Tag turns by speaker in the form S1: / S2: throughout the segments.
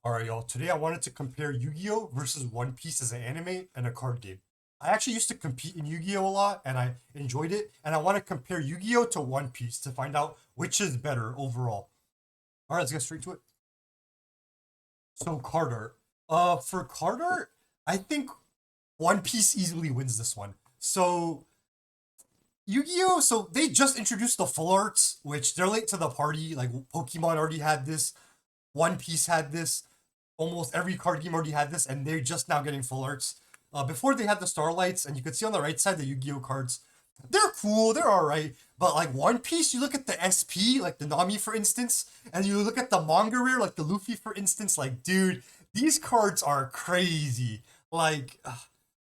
S1: Alright, y'all. Today I wanted to compare Yu-Gi-Oh! Versus One Piece as an anime and a card game. I actually used to compete in Yu-Gi-Oh! A lot and I enjoyed it, and I want to compare Yu-Gi-Oh! To One Piece to find out which is better overall. Alright, let's get straight to it. So, card art. For card art, I think One Piece easily wins this one. So, Yu-Gi-Oh! So they just introduced the full arts, which they're late to the party. Like Pokemon already had this, One Piece had this, almost every card game already had this, and they're just now getting full arts. Before they had the Starlights, and you could see on the right side the Yu-Gi-Oh cards. They're cool, they're alright, but like One Piece, you look at the SP, like the Nami for instance, and you look at the manga rare, like the Luffy for instance, like dude, these cards are crazy. Like,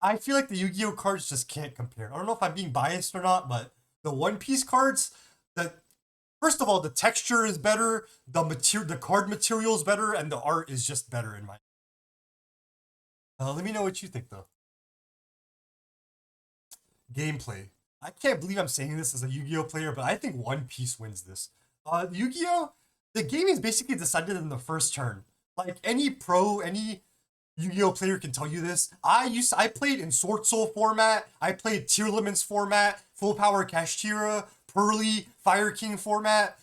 S1: I feel like the Yu-Gi-Oh cards just can't compare. I don't know if I'm being biased or not, but the One Piece cards, the first of all, the texture is better, the card material is better, and the art is just better in my. Let me know what you think though. Gameplay. I can't believe I'm saying this as a Yu-Gi-Oh player, but I think One Piece wins this. Yu-Gi-Oh, the game is basically decided in the first turn. Like any pro, any Yu-Gi-Oh player can tell you this. I played in Sword Soul format. I played Tier Limits format, Full Power Kashtira, Pearly, Fire King format,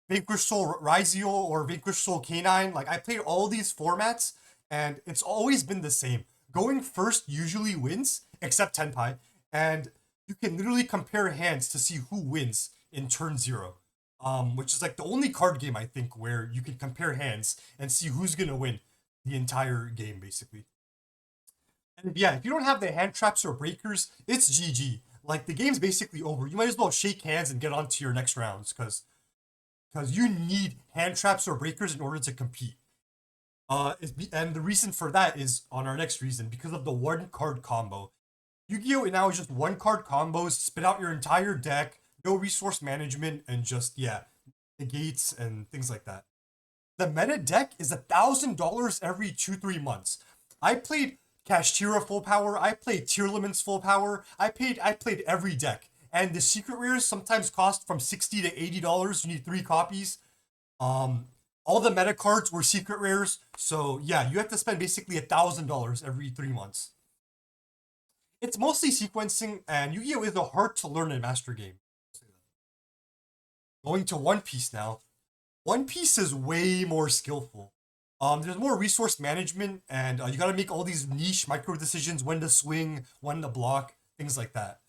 S1: Vanquish Soul Rizio or Vanquish Soul Canine. Like I played all these formats, and it's always been the same. Going first usually wins, except Tenpai, and you can literally compare hands to see who wins in turn zero. Which is like the only card game I think where you can compare hands and see who's gonna win the entire game basically. And yeah, if you don't have the hand traps or breakers, it's GG. Like the game's basically over. You might as well shake hands and get on to your next rounds because you need hand traps or breakers in order to compete. And the reason for that is on our next reason because of the one card combo. Yu-Gi-Oh! Now is just one card combos, spit out your entire deck, no resource management, and just yeah, negates and things like that. The meta deck is $1,000 every 2-3 months. I played Kashtira full power. I played Tier Limits full power. I played every deck, and the secret rares sometimes cost from $60 to $80. You need 3 copies. Um, all the meta cards were secret rares, so yeah, you have to spend basically $1,000 every 3 months. It's mostly sequencing, and Yu-Gi-Oh is a hard to learn and master game. Going to One Piece now. One Piece is way more skillful. There's more resource management, and you got to make all these niche micro decisions: when to swing, when to block, things like that.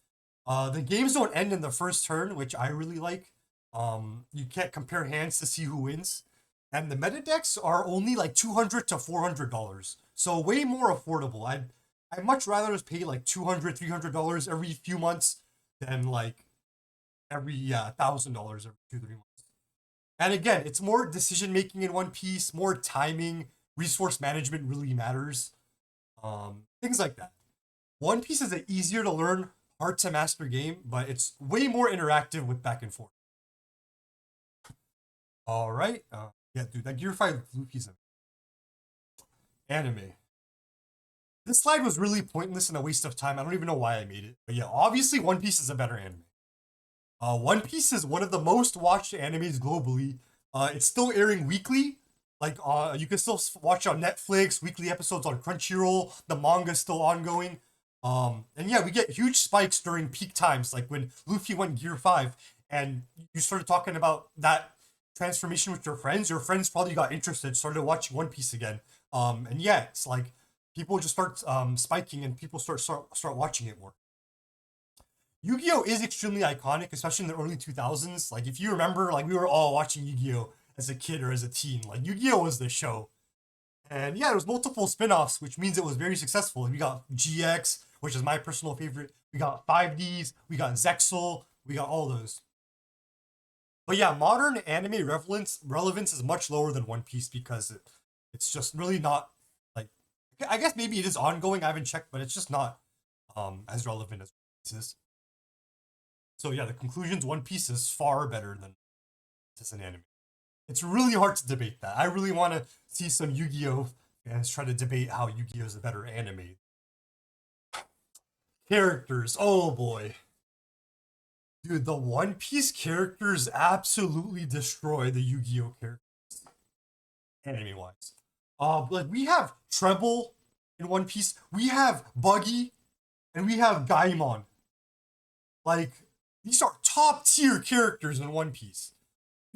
S1: The games don't end in the first turn, which I really like. You can't compare hands to see who wins, and the meta decks are only like $200 to $400, so way more affordable. I'd much rather just pay like $200 to $300 every few months than like every $1,000 every 2-3 months. And again, it's more decision making in One Piece, more timing, resource management really matters. Things like that. One Piece is an easier to learn, hard to master game, but it's way more interactive with back and forth. All right. Yeah, dude, that Gear 5 Luffy's anime. This slide was really pointless and a waste of time. I don't even know why I made it. But yeah, obviously One Piece is a better anime. One Piece is one of the most watched animes globally. It's still airing weekly. Like, you can still watch on Netflix, weekly episodes on Crunchyroll. The manga's still ongoing. And yeah, we get huge spikes during peak times, like when Luffy went Gear 5, and you started talking about that transformation with your friends. Your friends probably got interested, started watching One Piece again. And yeah, it's like people just start spiking, and people start watching it more. Yu-Gi-Oh is extremely iconic, especially in the early 2000s. Like if you remember, like we were all watching Yu-Gi-Oh as a kid or as a teen. Like Yu-Gi-Oh was the show. And yeah, there was multiple spin-offs, which means it was very successful. And we got GX, which is my personal favorite. We got 5Ds, we got Zexal, we got all those. But yeah, modern anime relevance is much lower than One Piece because it's just really not like, I guess maybe it is ongoing. I haven't checked, but it's just not as relevant as One Piece is. So yeah, the conclusions: One Piece is far better than just an anime. It's really hard to debate that. I really want to see some Yu-Gi-Oh fans try to debate how Yu-Gi-Oh is a better anime. Characters, oh boy, dude, the One Piece characters absolutely destroy the Yu-Gi-Oh characters, anime wise. Like we have Treble in One Piece, we have Buggy, and we have Gaimon. Like these are top tier characters in One Piece.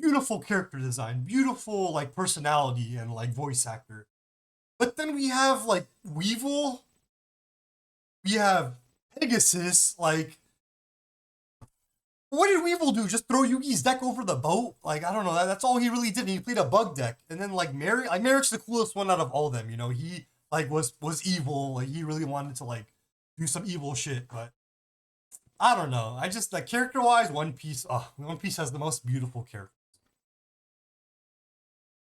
S1: Beautiful character design, beautiful like personality and like voice actor. But then we have like Weevil, we have Pegasus. Like, what did Weevil do? Just throw Yugi's deck over the boat? Like, I don't know. That's all he really did. He played a bug deck, and then like Merrick's the coolest one out of all of them. You know, he like was evil. Like, he really wanted to like do some evil shit, but I don't know. I just like character wise, One Piece. One Piece has the most beautiful characters.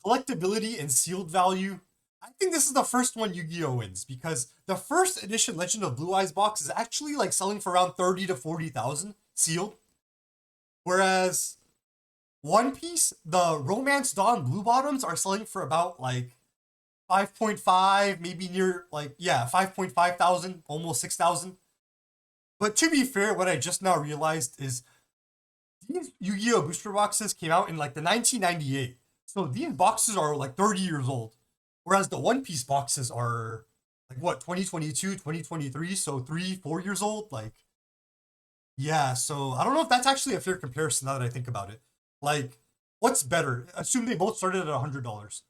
S1: Collectability and sealed value. I think this is the first one Yu-Gi-Oh wins because the first edition Legend of Blue Eyes box is actually like selling for around 30 to 40,000 sealed, whereas One Piece, the Romance Dawn Blue Bottoms are selling for about like 5.5, maybe near like, yeah, 5.5 thousand, almost 6,000. But to be fair, what I just now realized is these Yu-Gi-Oh booster boxes came out in like the 1998. So these boxes are like 30 years old. Whereas the One Piece boxes are like what, 2022, 2023, so 3, 4 years old. Like, yeah, so I don't know if that's actually a fair comparison now that I think about it. Like, what's better? Assume they both started at $100.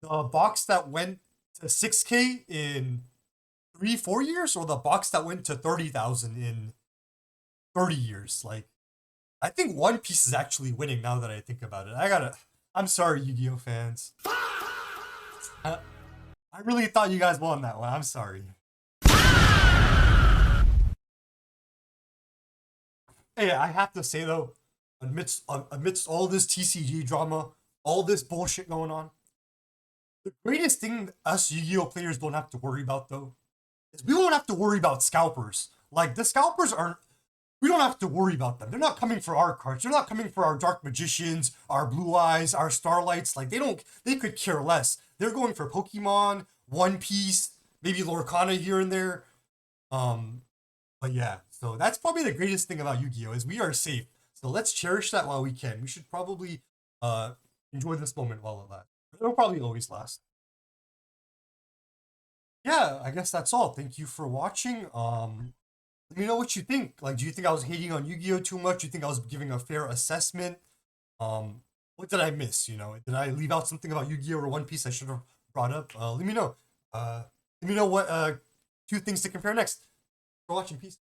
S1: The box that went to 6K in 3, 4 years, or the box that went to 30,000 in 30 years. Like, I think One Piece is actually winning now that I think about it. I'm sorry, Yu-Gi-Oh fans. I, I really thought you guys won that one. I'm sorry. Hey, I have to say though, amidst all this TCG drama, all this bullshit going on, the greatest thing us Yu-Gi-Oh players don't have to worry about though is we won't have to worry about scalpers. Like the scalpers aren't. We don't have to worry about them. They're not coming for our cards. They're not coming for our Dark Magicians, our Blue Eyes, our Starlights. Like they don't. They could care less. They're going for Pokemon, One Piece, maybe Lorcana here and there. Um, but yeah, so that's probably the greatest thing about Yu-Gi-Oh is we are safe. So let's cherish that while we can. We should probably uh enjoy this moment while it lasts. It'll probably always last. Yeah, I guess that's all. Thank you for watching. Let me know what you think. Like, do you think I was hating on Yu-Gi-Oh too much? Do you think I was giving a fair assessment? What did I miss? You know, did I leave out something about Yu-Gi-Oh or One Piece I should have brought up? Let me know. Let me know what two things to compare next. For watching. Peace.